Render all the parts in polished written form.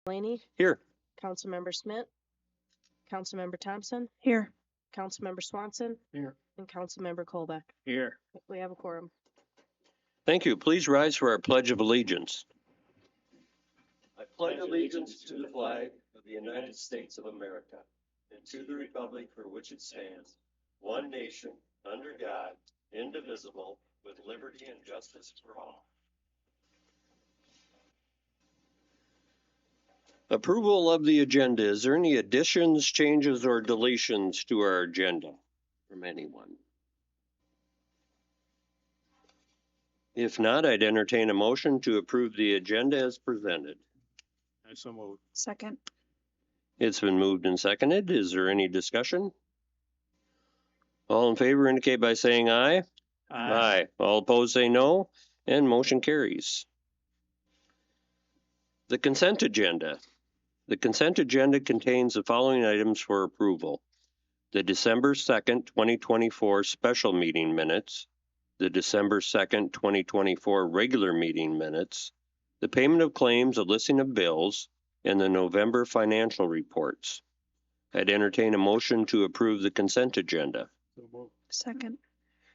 Laney, Here. Councilmember Smith, Councilmember Thompson, Here. Councilmember Swanson, Here. and Councilmember Colbeck. Here. We have a quorum. Thank you. Please rise for our Pledge of Allegiance. I pledge allegiance to the flag of the United States of America and to the republic for which it stands, one nation, under God, indivisible, with liberty and justice for all. Approval of the agenda. Is there any additions, changes, or deletions to our agenda from anyone? If not, I'd entertain a motion to approve the agenda as presented. I so moved. Second. It's been moved and seconded. Is there any discussion? All in favor indicate by saying aye. Aye. All opposed say no, and motion carries. The consent agenda. The consent agenda contains the following items for approval: the December 2nd, 2024 special meeting minutes, the December 2nd, 2024 regular meeting minutes, the payment of claims, a listing of bills, and the November financial reports. I'd entertain a motion to approve the consent agenda. So moved. Second.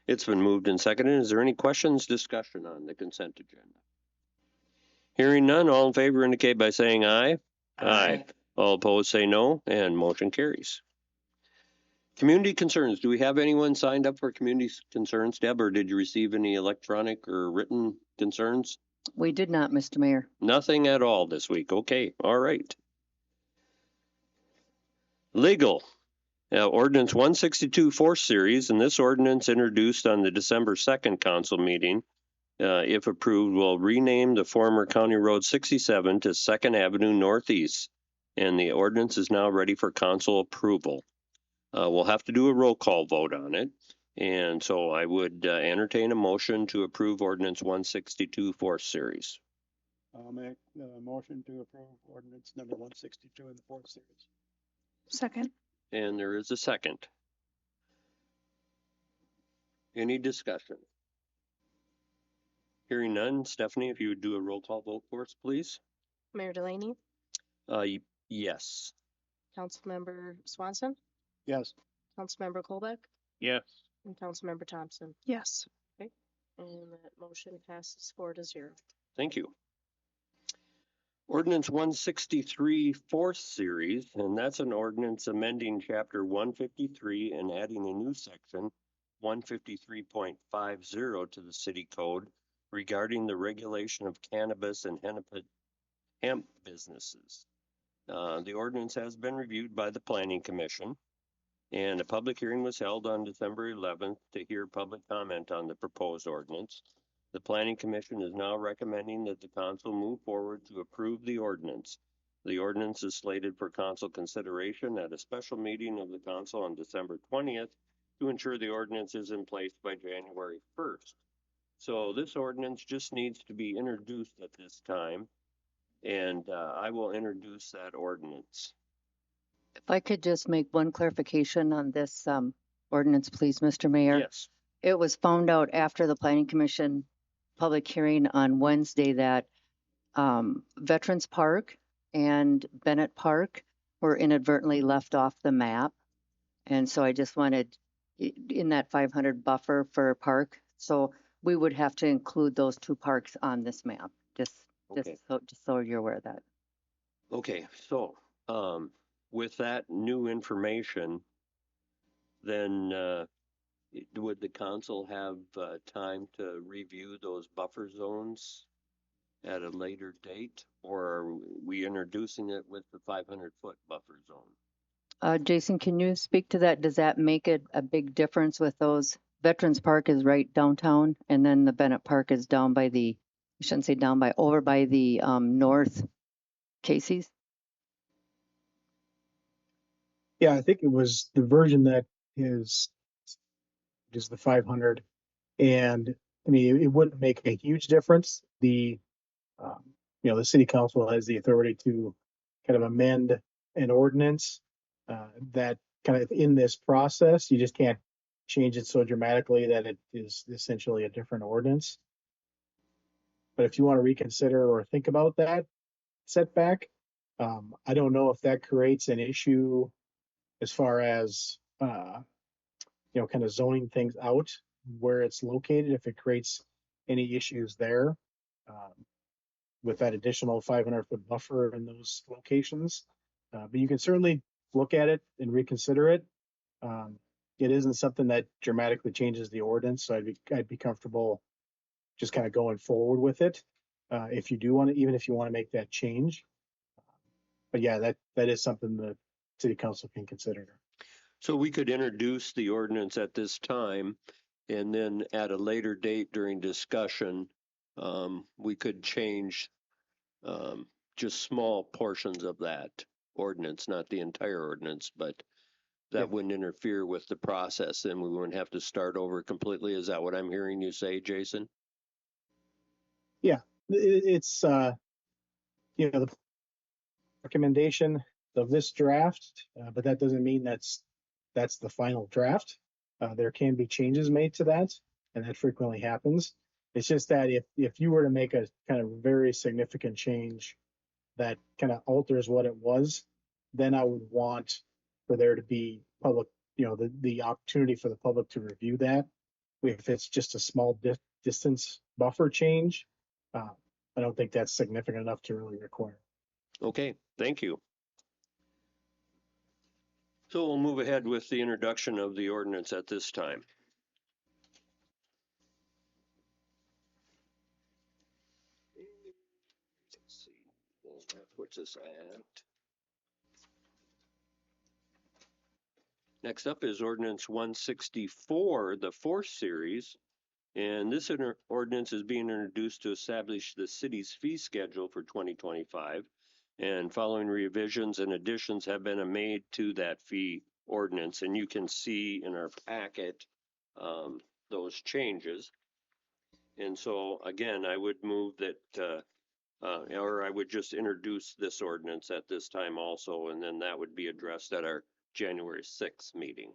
It's been moved and seconded. Is there any questions, discussion on the consent agenda? Hearing none, all in favor indicate by saying aye. Aye. All opposed say no, and motion carries. Community concerns. Do we have anyone signed up for community concerns, Deb, or did you receive any electronic or written concerns? We did not, Mr. Mayor. Nothing at all this week. Okay, all right. Legal. Ordinance 162 4th Series, and this ordinance introduced on the December 2nd council meeting, if approved, will rename the former County Road 67 to 2nd Avenue Northeast, and the ordinance is now ready for council approval. We'll have to do a roll call vote on it, and so I would entertain a motion to approve ordinance 162 4th Series. I'll make a motion to approve ordinance number 162 in the 4th series. Second. And there is a second. Any discussion? Hearing none, Stephanie, if you would do a roll call vote for us, please. Mayor Delaney, Yes. Councilmember Swanson, Yes. Councilmember Colbeck, Yes. and Councilmember Thompson. Yes. And that motion passes 4-0. Thank you. Ordinance 163 4th Series, and that's an ordinance amending chapter 153 and adding a new section 153.50 to the city code regarding the regulation of cannabis and hemp businesses. The ordinance has been reviewed by the Planning Commission, and a public hearing was held on December 11th to hear public comment on the proposed ordinance. The Planning Commission is now recommending that the council move forward to approve the ordinance. The ordinance is slated for council consideration at a special meeting of the council on December 20th to ensure the ordinance is in place by January 1st. So this ordinance just needs to be introduced at this time, and I will introduce that ordinance. If I could just make one clarification on this ordinance, please, Mr. Mayor. Yes. It was found out after the Planning Commission public hearing on Wednesday that Veterans Park and Bennett Park were inadvertently left off the map. And so I just wanted in that 500 buffer for park. So we would have to include those two parks on this map, just so you're aware of that. Okay, so with that new information, then would the council have time to review those buffer zones at a later date, or are we introducing it with the 500-foot buffer zone? Jason, can you speak to that? Does that make it a big difference with those? Veterans Park is right downtown, and then the Bennett Park is down by the, I shouldn't say down by, over by the North Casey's. Yeah, I think it was the version that is the 500, and I mean it wouldn't make a huge difference. The the city council has the authority to kind of amend an ordinance that kind of in this process. You just can't change it so dramatically that it is essentially a different ordinance. But if you want to reconsider or think about that setback, I don't know if that creates an issue as far as, kind of zoning things out where it's located, if it creates any issues there. With that additional 500-foot buffer in those locations. But you can certainly look at it and reconsider it. It isn't something that dramatically changes the ordinance, so I'd be comfortable just kind of going forward with it. If you do want to, even if you want to make that change. But yeah, that is something the city council can consider. So we could introduce the ordinance at this time, and then at a later date during discussion, we could change just small portions of that ordinance, not the entire ordinance, but that Yeah. wouldn't interfere with the process, and we wouldn't have to start over completely. Is that what I'm hearing you say, Jason? It's the recommendation of this draft, but that doesn't mean that's the final draft. There can be changes made to that, and that frequently happens. It's just that if you were to make a kind of very significant change that kind of alters what it was, then I would want for there to be public, the opportunity for the public to review that. If it's just a small distance buffer change, I don't think that's significant enough to really require. Okay, thank you. So we'll move ahead with the introduction of the ordinance at this time. Let's see, what's this at? Next up is ordinance 164, the fourth series. And this ordinance is being introduced to establish the city's fee schedule for 2025. And following revisions and additions have been made to that fee ordinance. And you can see in our packet those changes. And so again, I would move that, or I would just introduce this ordinance at this time also, and then that would be addressed at our January 6th meeting.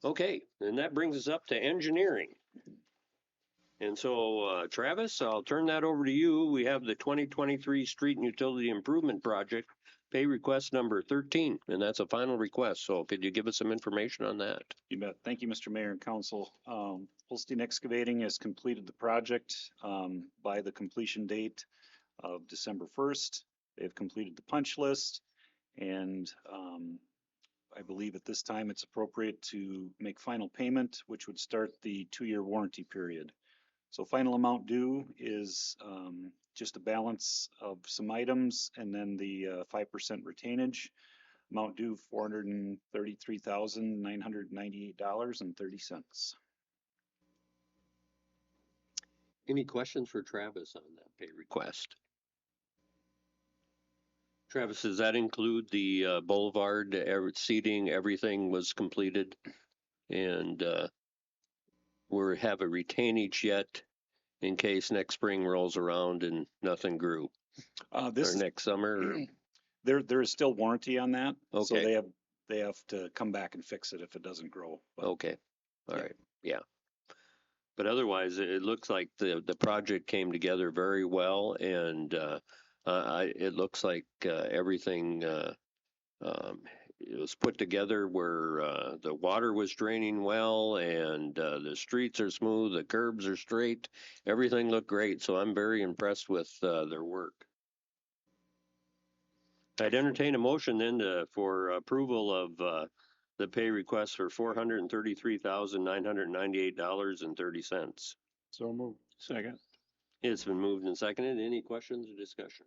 Okay, and that brings us up to engineering. And so, Travis, I'll turn that over to you. We have the 2023 Street and Utility Improvement Project, pay request number 13, and that's a final request. So could you give us some information on that? You bet. Thank you, Mr. Mayor and Council. Holstein Excavating has completed the project by the completion date of December 1st. They've completed the punch list, and I believe at this time it's appropriate to make final payment, which would start the 2-year warranty period. So final amount due is just a balance of some items and then the 5% retainage. Amount due $433,998.30. Any questions for Travis on that pay request? Travis, does that include the boulevard seating? Everything was completed, and we have a retainage yet in case next spring rolls around and nothing grew, or next summer. There is still warranty on that, so Okay. they have to come back and fix it if it doesn't grow. But Okay, all Yeah. right, yeah. But otherwise, it looks like the project came together very well, and it looks like everything it was put together where the water was draining well, and the streets are smooth, the curbs are straight, everything looked great. So I'm very impressed with their work. I'd entertain a motion then for approval of the pay request for $433,998.30. So moved. Second. It's been moved and seconded. Any questions or discussion?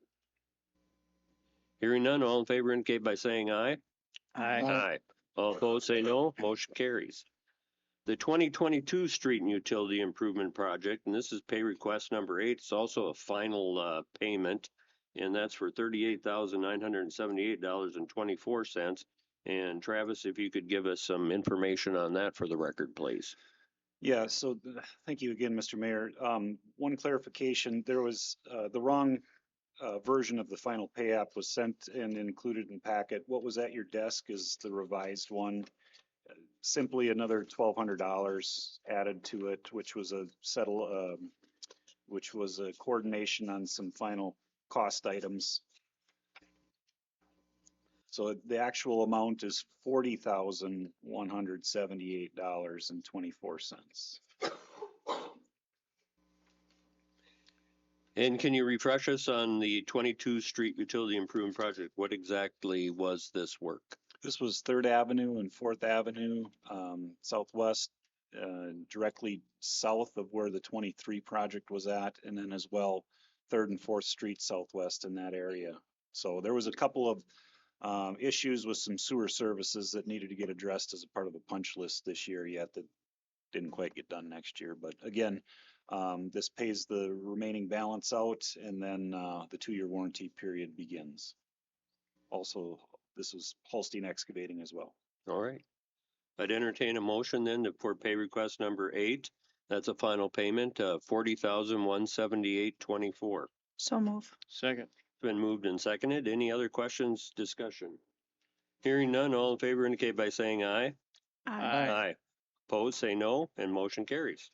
Hearing none, all in favor indicate by saying aye. Aye. All opposed say no. Motion carries. The 2022 Street and Utility Improvement Project, and this is pay request number 8. It's also a final payment, and that's for $38,978.24. And Travis, if you could give us some information on that for the record, please. yeah, so thank you again, Mr. Mayor. One clarification: there was the wrong version of the final pay app was sent and included in the packet. What was at your desk is the revised one. Simply another $1,200 added to it, which was a coordination on some final cost items. So the actual amount is $40,178.24. And can you refresh us on the 22 Street Utility Improvement Project? What exactly was this work? This was Third Avenue and Fourth Avenue, southwest, directly south of where the 23 project was at, and then as well, Third and Fourth Street southwest in that area. So there was a couple of issues with some sewer services that needed to get addressed as a part of the punch list this year yet that didn't quite get done next year. But again, this pays the remaining balance out, and then the 2-year warranty period begins. Also, this was Holstein Excavating as well. All right. I'd entertain a motion then for pay request number 8. That's a final payment of $40,178.24. So move. Second. It's been moved and seconded. Any other questions, discussion? Hearing none, all in favor indicate by saying aye. Aye. Opposed, say no, and motion carries.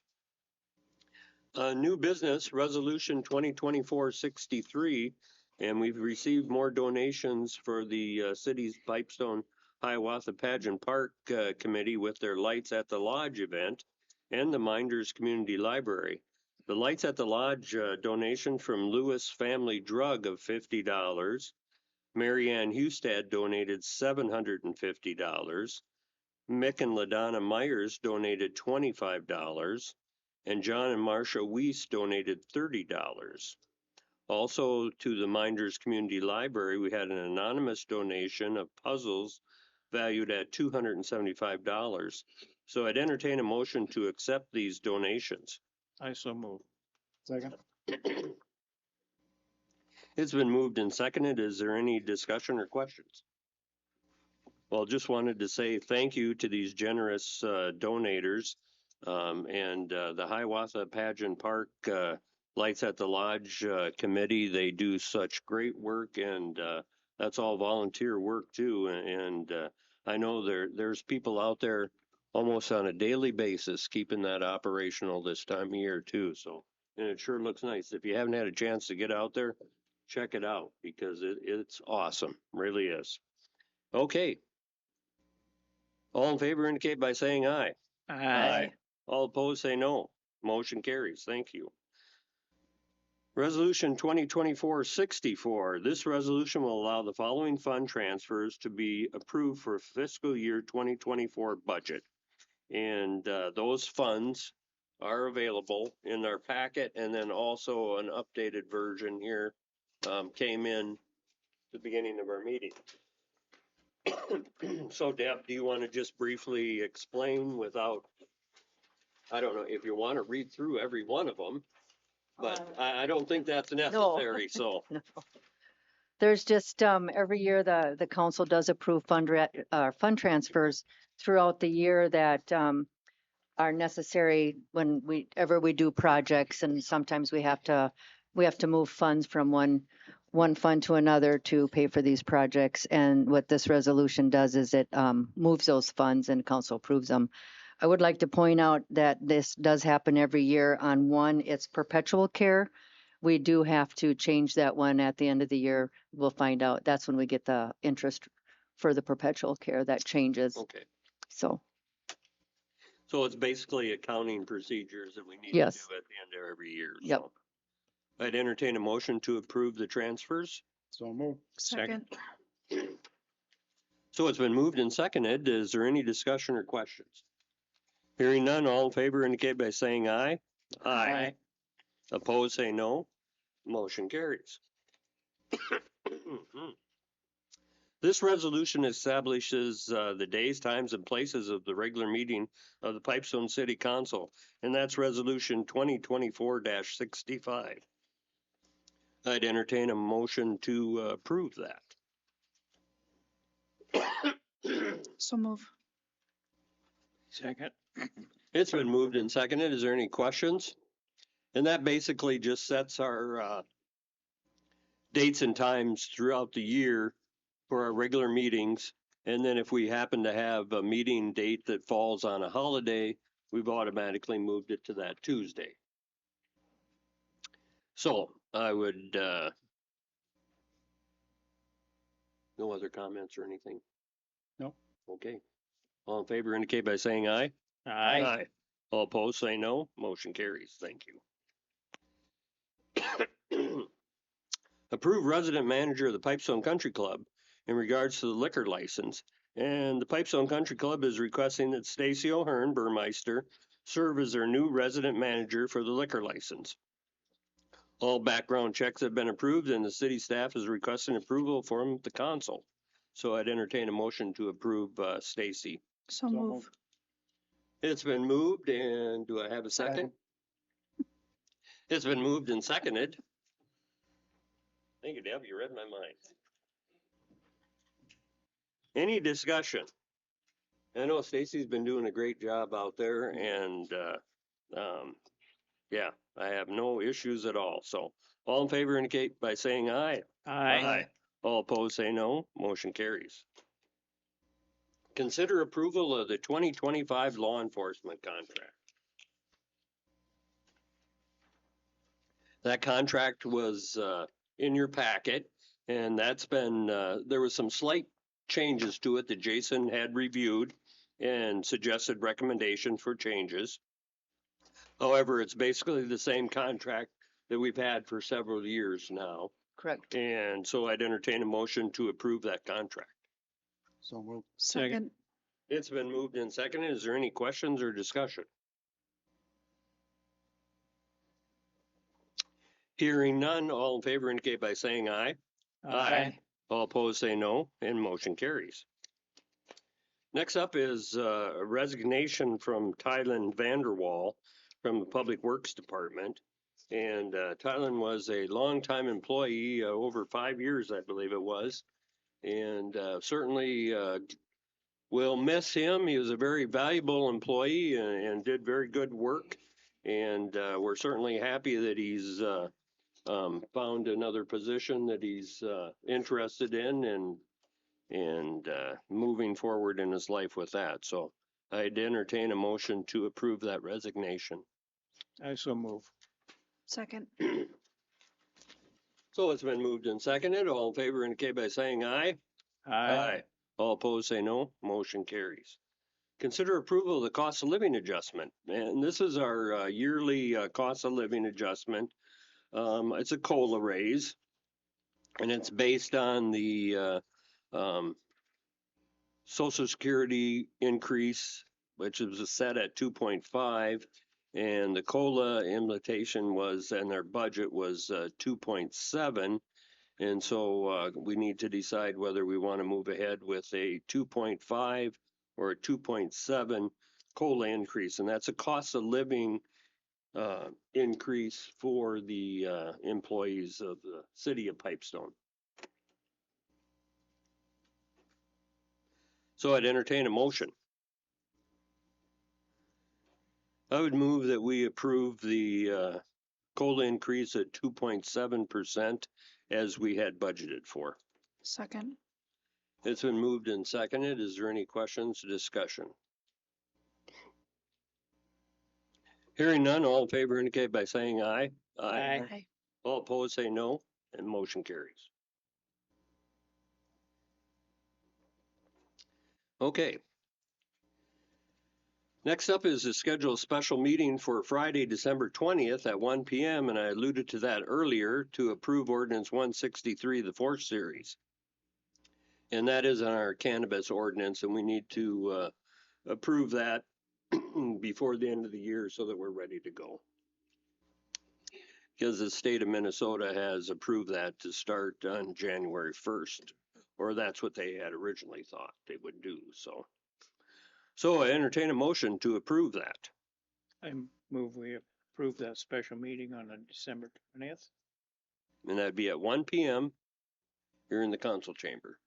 New business, resolution 2024-63, and we've received more donations for the city's Pipestone Hiawatha Pageant Park Committee with their Lights at the Lodge event and the Minders Community Library. The Lights at the Lodge donation from Lewis Family Drug of $50. Mary Ann Hustad donated $750. Mick and LaDonna Myers donated $25. And John and Marcia Weiss donated $30. Also to the Minders Community Library, we had an anonymous donation of puzzles valued at $275. So I'd entertain a motion to accept these donations. I so move. Second. It's been moved and seconded. Is there any discussion or questions? Well, just wanted to say thank you to these generous donators. And the Hiawatha Pageant Park Lights at the Lodge Committee, they do such great work, and that's all volunteer work too. And I know there's people out there almost on a daily basis keeping that operational this time of year too. So, and it sure looks nice. If you haven't had a chance to get out there, check it out because it's awesome, really is. Okay. All in favor indicate by saying aye. Aye. All opposed say no. Motion carries. Thank you. Resolution 2024-64. This resolution will allow the following fund transfers to be approved for fiscal year 2024 budget. And those funds are available in our packet, and then also an updated version here came in the beginning of our meeting. So Deb, do you want to just briefly explain without, I don't know if you want to read through every one of them, but I don't think that's necessary, so. No. There's just, every year the council does approve fund transfers throughout the year that, are necessary whenever we do projects, and sometimes we have to move funds from one fund to another to pay for these projects. And what this resolution does is it moves those funds and council approves them. I would like to point out that this does happen every year. On one, it's perpetual care. We do have to change that one at the end of the year. We'll find out. That's when we get the interest for the perpetual care that changes. Okay. So it's basically accounting procedures that we need to Yes. do at the end of every year. Yep. So I'd entertain a motion to approve the transfers. So move. Second. So it's been moved and seconded. Is there any discussion or questions? Hearing none, all in favor indicate by saying aye. Aye. Opposed, say no. Motion carries. This resolution establishes the days, times, and places of the regular meeting of the Pipestone City Council, and that's resolution 2024-65. I'd entertain a motion to approve that. So move. Second. It's been moved and seconded. Is there any questions? And that basically just sets our dates and times throughout the year for our regular meetings. And then if we happen to have a meeting date that falls on a holiday, we've automatically moved it to that Tuesday. So I would No other comments or anything? No. Okay. All in favor indicate by saying aye. Aye. All opposed, say no. Motion carries. Thank you. Approve resident manager of the Pipestone Country Club in regards to the liquor license. And the Pipestone Country Club is requesting that Stacy O'Hearn, Burmeister, serve as their new resident manager for the liquor license. All background checks have been approved and the city staff is requesting approval from the council. So I'd entertain a motion to approve Stacy. So move. move. It's been moved and do I have a second? It's been moved and seconded. Thank you, Deb. You read my mind. Any discussion? I know Stacy's been doing a great job out there and, yeah, I have no issues at all. So all in favor indicate by saying aye. All opposed, say no. Motion carries. Consider approval of the 2025 law enforcement contract. That contract was in your packet, and that's been, there was some slight changes to it that Jason had reviewed and suggested recommendations for changes. However, it's basically the same contract that we've had for several years now. Correct. And so I'd entertain a motion to approve that contract. So moved. Second. It's been moved and seconded. Is there any questions or discussion? Hearing none, all in favor indicate by saying aye. All opposed say no, and motion carries. Next up is a resignation from Tylen Vanderwall from the Public Works Department. And Tylen was a longtime employee, over 5 years, I believe it was. And certainly we'll miss him. He was a very valuable employee and did very good work. And we're certainly happy that he's found another position that he's interested in and moving forward in his life with that. So I'd entertain a motion to approve that resignation. I so move. Second. So it's been moved and seconded. All in favor indicate by saying aye. All opposed say no. Motion carries. Consider approval of the cost of living adjustment. And this is our yearly cost of living adjustment. It's a COLA raise, and it's based on the Social Security increase, which was set at 2.5, and the COLA implementation was, and their budget was 2.7. And so we need to decide whether we want to move ahead with a 2.5 or a 2.7 COLA increase. And that's a cost of living increase for the employees of the city of Pipestone. So I'd entertain a motion. I would move that we approve the COLA increase at 2.7% as we had budgeted for. Second. It's been moved and seconded. Is there any questions or discussion? Hearing none, all in favor indicate by saying aye. Aye. All opposed say no, and motion carries. Okay. Next up is to schedule a special meeting for Friday, December 20th at 1 p.m. And I alluded to that earlier to approve ordinance 163, the 4th series. And that is on our cannabis ordinance, and we need to approve that before the end of the year so that we're ready to go. Because the state of Minnesota has approved that to start on January 1st, or that's what they had originally thought they would do. So I entertain a motion to approve that. I move we approve that special meeting on December 20th. And that'd be at 1 p.m. here in the council chamber.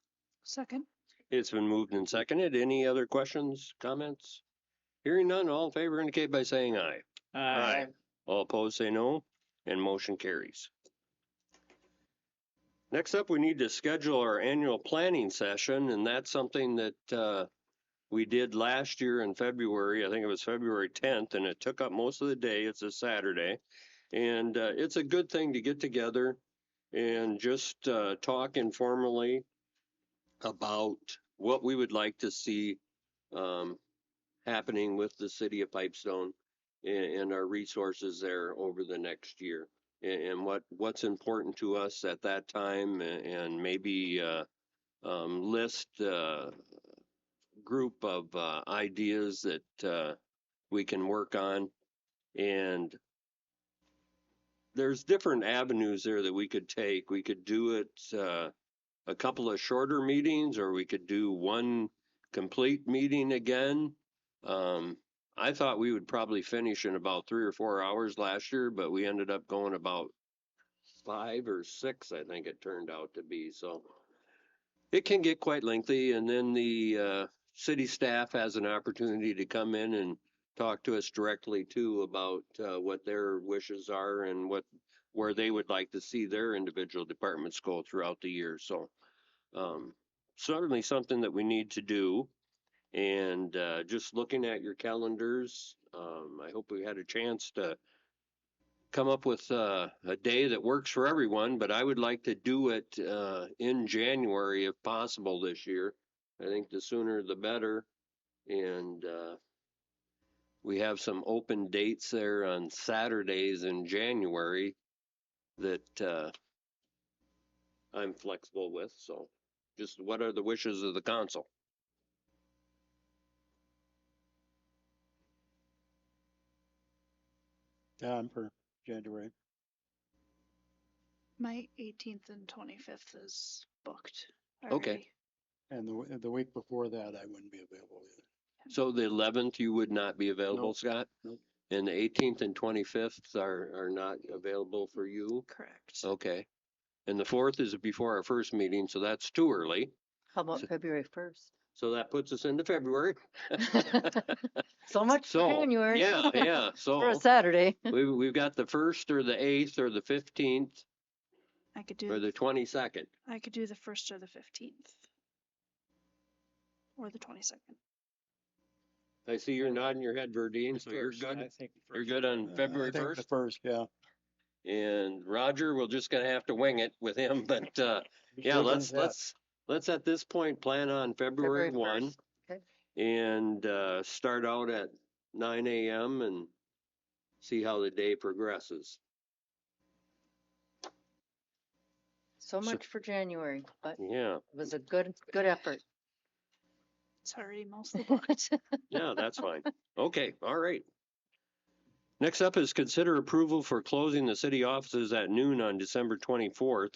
Second. It's been moved and seconded. Any other questions, comments? Hearing none, all in favor indicate by saying aye. All opposed say no, and motion carries. Next up, we need to schedule our annual planning session, and that's something that we did last year in February. I think it was February 10th, and it took up most of the day. It's a Saturday, and it's a good thing to get together and just talk informally about what we would like to see happening with the city of Pipestone and our resources there over the next year. And what's important to us at that time, and maybe list a group of ideas that we can work on. And there's different avenues there that we could take. We could do it a couple of shorter meetings, or we could do one complete meeting again. I thought we would probably finish in about 3 or 4 hours last year, but we ended up going about 5 or 6, I think it turned out to be. So it can get quite lengthy, and then the city staff has an opportunity to come in and talk to us directly too about what their wishes are and where they would like to see their individual departments go throughout the year. So certainly something that we need to do. And just looking at your calendars, I hope we had a chance to come up with a day that works for everyone, but I would like to do it in January if possible this year. I think the sooner the better. And we have some open dates there on Saturdays in January that I'm flexible with. So just what are the wishes of the council? Don for January. My 18th and 25th is booked Okay. already. And the week before that, I wouldn't be available either. So the 11th, you would not be available, Nope. Scott? Nope. And the 18th and 25th are not available for you? Correct. Okay. And the 4th is before our first meeting, so that's too early. How about So- February 1st? So that puts us into February. So much for So, January. yeah. For a So Saturday. we've got the 1st or the 8th or the 15th I could or do the 22nd. I could do the 1st or the 15th. Or the 22nd. I see you're nodding your head, Verdine, so you're First, I good. think You're good on February I think 1st? the first, yeah. And Roger, we're just gonna have to wing it with him, but yeah, Good one's that. let's at this point plan on February 1 1st. Okay. and start out at 9 a.m. and see how the day progresses. So much for January, but it Yeah, was a good effort. It's already mostly booked. yeah, that's fine. Okay, all right. Next up is consider approval for closing the city offices at noon on December 24th.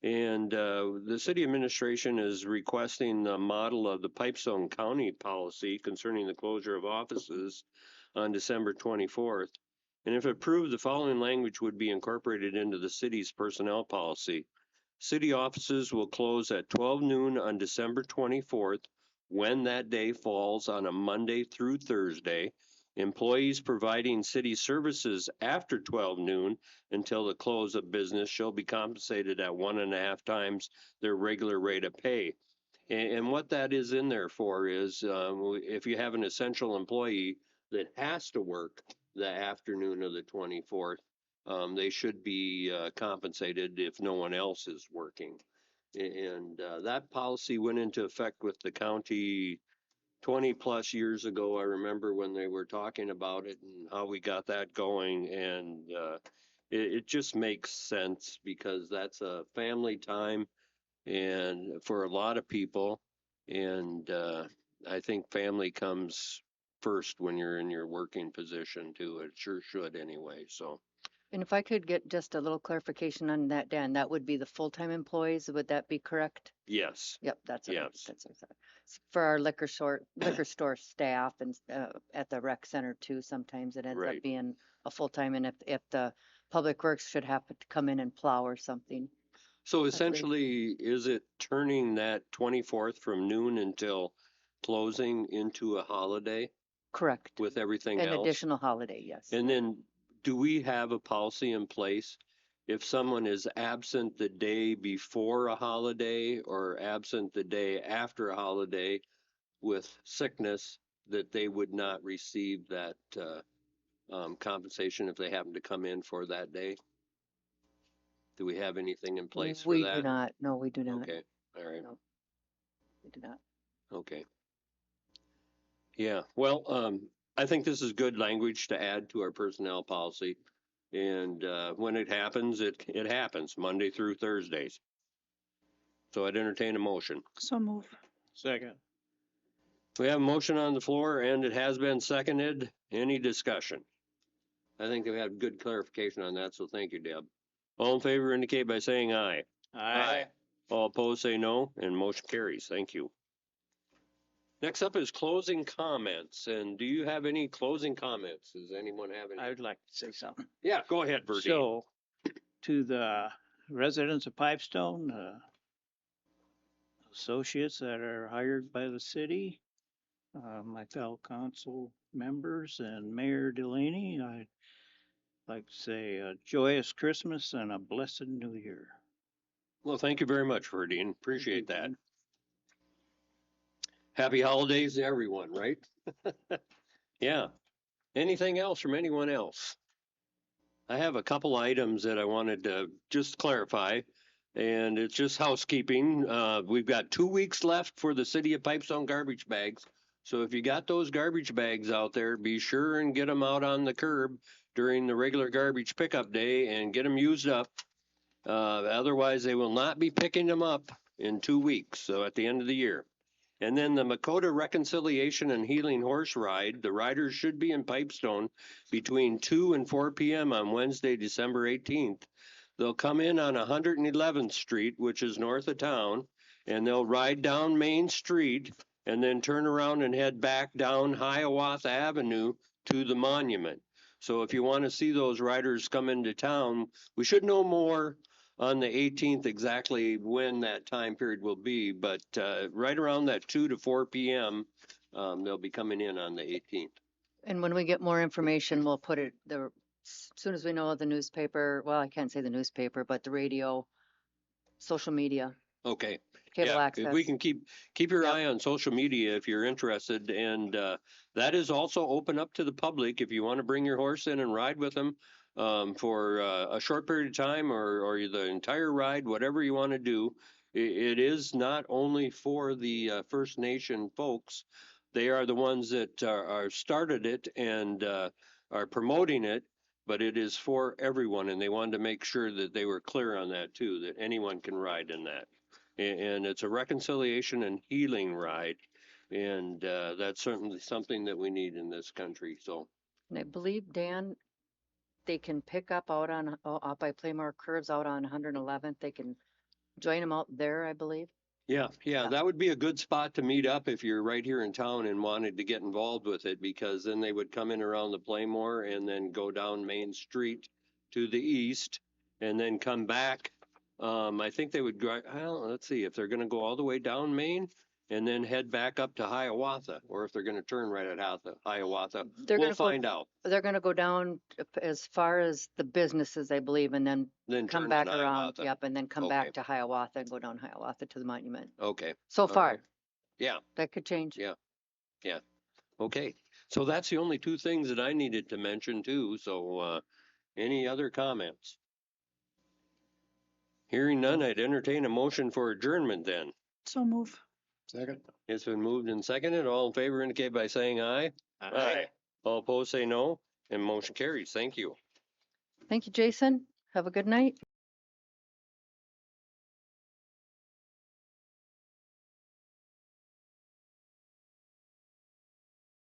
And the city administration is requesting the model of the Pipestone County policy concerning the closure of offices on December 24th. And if approved, the following language would be incorporated into the city's personnel policy. City offices will close at 12 noon on December 24th, when that day falls on a Monday through Thursday. Employees providing city services after 12 noon until the close of business shall be compensated at 1.5 times their regular rate of pay. And what that is in there for is if you have an essential employee that has to work the afternoon of the 24th, they should be compensated if no one else is working. And that policy went into effect with the county 20 plus years ago. I remember when they were talking about it and how we got that going. And it just makes sense because that's a family time and for a lot of people. And I think family comes first when you're in your working position too. It sure should anyway. So. And if I could get just a little clarification on that, Dan, that would be the full-time employees, would that be correct? Yes. Yep, that's what Yes. that's what I thought. For our liquor store staff and at the rec center too, sometimes it ends Right. up being a full-time, and if the public works should happen to come in and plow or something. So That's great. essentially, is it turning that 24th from noon until closing into a holiday Correct. with everything An else? additional holiday, yes. And then do we have a policy in place if someone is absent the day before a holiday or absent the day after a holiday with sickness, that they would not receive that compensation if they happen to come in for that day? Do we have anything in place for We that? do not, no, we do not. Okay, all right. No. We do not. Okay. Yeah, well, I think this is good language to add to our personnel policy. And, when it happens, it happens, Monday through Thursdays. So I'd entertain a motion. So move. Second. We have a motion on the floor and it has been seconded. Any discussion? I think we had good clarification on that, so thank you, Deb. All in favor indicate by saying aye. All opposed say no, and motion carries. Thank you. Next up is closing comments, and do you have any closing comments? Does anyone have any? I would like to say something. Yeah, go ahead, Verdine. So, to the residents of Pipestone, associates that are hired by the city, my fellow council members and Mayor Delaney, I'd like to say a joyous Christmas and a blessed New Year. Well, thank you very much, Verdine. Appreciate that. Happy holidays to everyone, right? Yeah. Anything else from anyone else? I have a couple items that I wanted to just clarify, and it's just housekeeping. We've got 2 weeks left for the City of Pipestone garbage bags. So if you got those garbage bags out there, be sure and get them out on the curb during the regular garbage pickup day and get them used up. Otherwise, they will not be picking them up in 2 weeks, so at the end of the year. And then the Makota Reconciliation and Healing Horse Ride, the riders should be in Pipestone between 2 and 4 p.m. on Wednesday, December 18th. They'll come in on 111th Street, which is north of town, and they'll ride down Main Street and then turn around and head back down Hiawatha Avenue to the monument. So if you want to see those riders come into town, we should know more on the 18th exactly when that time period will be, but right around that 2 to 4 p.m., they'll be coming in on the 18th. And when we get more information, we'll put it as soon as we know the newspaper. Well, I can't say the newspaper, but the radio, social media, Okay. cable Yeah, access. if we can keep your Yep. eye on social media if you're interested, and that is also open up to the public if you want to bring your horse in and ride with them for a short period of time or the entire ride, whatever you want to do. It is not only for the First Nation folks. They are the ones that are started it and are promoting it, but it is for everyone, and they wanted to make sure that they were clear on that too, that anyone can ride in that. And it's a reconciliation and healing ride, and that's certainly something that we need in this country. So And I believe, Dan, they can pick up out by Playmore Curves out on 111th. They can join them out there, I believe. yeah, Yeah. that would be a good spot to meet up if you're right here in town and wanted to get involved with it, because then they would come in around the Playmore and then go down Main Street to the east and then come back. I think they would go, well, let's see, if they're going to go all the way down Main and then head back up to Hiawatha, or if they're going to turn right at Hiawatha, They're we'll gonna find out. They're going to go down as far as the businesses, I believe, and then Then come turn back on around. Hiawatha. Yep, and then come Okay. back to Hiawatha and go down Hiawatha to the monument. Okay. So All far, right. Yeah. that could change. Yeah. Okay. So that's the only two things that I needed to mention too. So any other comments? Hearing none, I'd entertain a motion for adjournment then. So move. Second. It's been moved and seconded. All in favor indicate by saying aye. All opposed say no, and motion carries. Thank you. Thank you, Jason. Have a good night.